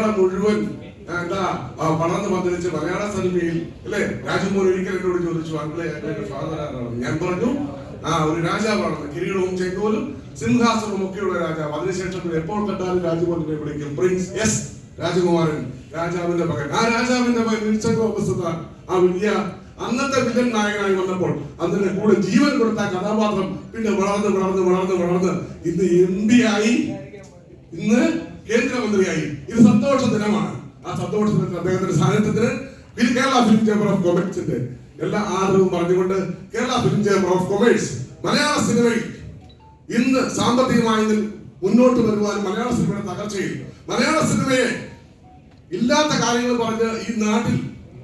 കേരളം മുഴുവൻ എന്താ വളർന്നു പന്തലിച്ച് മലയാള സിനിമയിൽ അല്ലെ. രാജമോഹൻ ഒരിക്കൽ എന്നോട് ചോദിച്ചു, അങ്കിളെ ഫാദർ ആരാണ്? ഞാൻ പറഞ്ഞു ഒരു രാജാവാണെന്ന്, കിരീടവും ചെങ്കോലും സിംഹാസനവും ഒക്കെയുള്ള രാജാവ്. അതിനുശേഷം എപ്പോൾ കണ്ടാലും രാജമോഹനെ വിളിക്കും പ്രിൻസ് എസ് രാജകുമാരൻ, രാജാവിന്റെ മകൻ. ആ രാജാവിന്റെ മകൻ വിൻസെന്റ് തോമസ് ആ വലിയ അന്നത്തെ വില്ലൻ നായകനായി വന്നപ്പോൾ അതിന്റെ കൂടെ ജീവൻ കൊടുത്ത കഥാപാത്രം പിന്നെ വളർന്ന് വളർന്ന് വളർന്ന് വളർന്ന് ഇന്ന് MP ആയി, ഇന്ന് കേന്ദ്രമന്ത്രിയായി. ഇത് സന്തോഷ ദിനമാണ്. ആ സന്തോഷ ദിനത്തിൽ അദ്ദേഹത്തിന്റെ സാന്നിധ്യത്തിന് കേരള ഫിലിം ചേംബർ ഓഫ് കൊമേഴ്സിന്റെ എല്ലാ ആദരവും പറഞ്ഞുകൊണ്ട് Kerala film chamber of commerce മലയാള സിനിമയിൽ ഇന്ന് സാമ്പത്തികമായി മുന്നോട്ട് വരുവാനും മലയാള സിനിമയുടെ തകർച്ചയിൽ മലയാള സിനിമയെ ഇല്ലാത്ത കാര്യങ്ങൾ പറഞ്ഞ് ഈ നാട്ടിൽ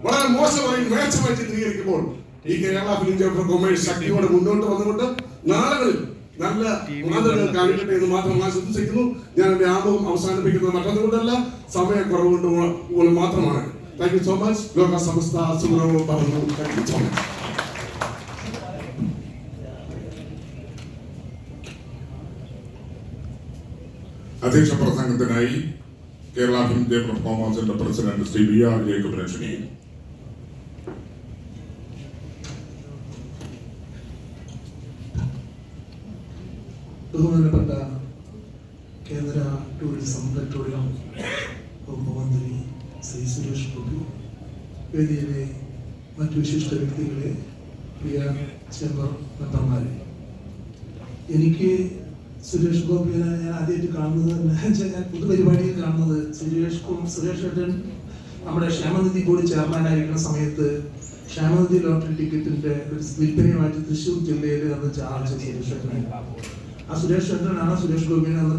വളരെ മോശമായി മേച്ചമായി ചിത്രീകരിക്കുമ്പോൾ ഈ Kerala film chamber of commerce ശക്തിയോടെ മുന്നോട്ട് വന്നുകൊണ്ട് നാളുകളിൽ നല്ല മാതൃകകൾ കാണിക്കട്ടെ എന്ന് മാത്രം ആശംസിക്കുന്നു. ഞാൻ എന്റെ ആമുഖം അവസാനിപ്പിക്കുന്നത് മറ്റൊന്നുകൊണ്ടല്ല, സമയക്കുറവുകൊണ്ട് മാത്രമാണ്. Thank you so much. ലോക സമസ്ത സുഖവും പറഞ്ഞു. Thank you so much. അധ്യക്ഷ പ്രസംഗത്തിനായി കേരള ഫിലിം ചേംബർ ഓഫ് കൊമേഴ്സിന്റെ പ്രസിഡന്റ് ശ്രീ BR ജേക്കബിനെ ക്ഷണിക്കുന്നു. ബഹുമാനപ്പെട്ട കേന്ദ്ര ടൂറിസം പെട്രോളിയം വകുപ്പ് മന്ത്രി ശ്രീ സുരേഷ് ഗോപി, വേദിയിലെ മറ്റു വിശിഷ്ട വ്യക്തികളെ, പ്രിയ ചേംബർ മെമ്പർമാരെ, എനിക്ക് സുരേഷ് ഗോപിയെ ഞാൻ ആദ്യമായിട്ട് കാണുന്നത് ഞാൻ പൊതുപരിപാടിയിൽ കാണുന്നത് സുരേഷ് ഏട്ടൻ നമ്മുടെ ക്ഷേമനിധി ബോർഡ് ചെയർമാനായിരിക്കുന്ന സമയത്ത് ക്ഷേമനിധി ലോട്ടറി ടിക്കറ്റിന്റെ ഒരു വിൽപ്പനയുമായിട്ട് തൃശ്ശൂർ ജില്ലയിൽ അന്ന് ചാർജ് സുരേഷ് ഏട്ടനാണ്. ആ സുരേഷ് ഏട്ടനാണ് സുരേഷ് ഗോപിനെ അന്ന്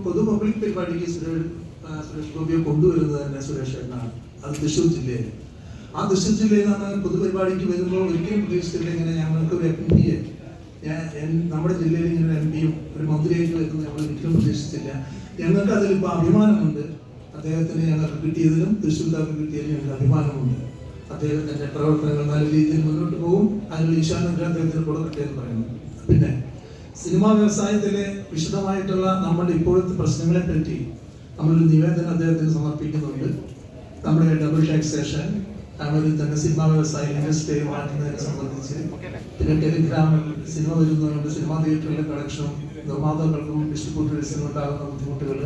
പൊതു പബ്ലിക് പരിപാടിക്ക് സുരേഷ് ഗോപിയെ കൊണ്ടുവരുന്നത് തന്നെ സുരേഷ് ഏട്ടനാണ്. അത് തൃശ്ശൂർ ജില്ലയിൽ. ആ തൃശ്ശൂർ ജില്ലയിൽ നിന്ന് പൊതുപരിപാടിക്ക് വരുമ്പോൾ ഒരിക്കലും പ്രതീക്ഷിച്ചില്ല ഇങ്ങനെ ഞങ്ങൾക്ക് ഒരു MP-യെ നമ്മുടെ ജില്ലയിൽ ഇങ്ങനെ MP-യും ഒരു മന്ത്രിയായിട്ട് വരുന്നത് ഞങ്ങൾ ഒരിക്കലും പ്രതീക്ഷിച്ചില്ല. ഞങ്ങൾക്ക് അതിലിപ്പോൾ അഭിമാനമുണ്ട്. അദ്ദേഹത്തിന് ഞങ്ങൾക്ക് കിട്ടിയതിലും തൃശ്ശൂർക്കാർക്ക് കിട്ടിയതിലും ഞങ്ങൾക്ക് അഭിമാനമുണ്ട്. അദ്ദേഹത്തിന്റെ പ്രവർത്തനങ്ങൾ നല്ല രീതിയിൽ മുന്നോട്ട് പോകും. അതിനുള്ള ഈശാനന്ദ അദ്ദേഹത്തിന് കൊടുക്കട്ടെ എന്ന് പറയുന്നു. പിന്നെ സിനിമാ വ്യവസായത്തിലെ വിശദമായിട്ടുള്ള നമ്മുടെ ഇപ്പോഴത്തെ പ്രശ്നങ്ങളെ പറ്റി നമ്മളൊരു നിവേദനം അദ്ദേഹത്തിന് സമർപ്പിക്കുന്നുണ്ട്. നമ്മുടെ ഡബിൾ ടാക്സേഷൻ, അതിൽ തന്നെ സിനിമാ വ്യവസായ ഇൻഡസ്ട്രി മാറ്റുന്നതിനെ സംബന്ധിച്ച്, പിന്നെ ടെലിഗ്രാമിൽ സിനിമ വരുന്നതുകൊണ്ട് സിനിമാ തിയേറ്ററിലെ കളക്ഷനും നിർമ്മാതാക്കൾക്കും ഡിസ്ട്രിബ്യൂട്ടേഴ്സിനും ഉണ്ടാകുന്ന ബുദ്ധിമുട്ടുകൾ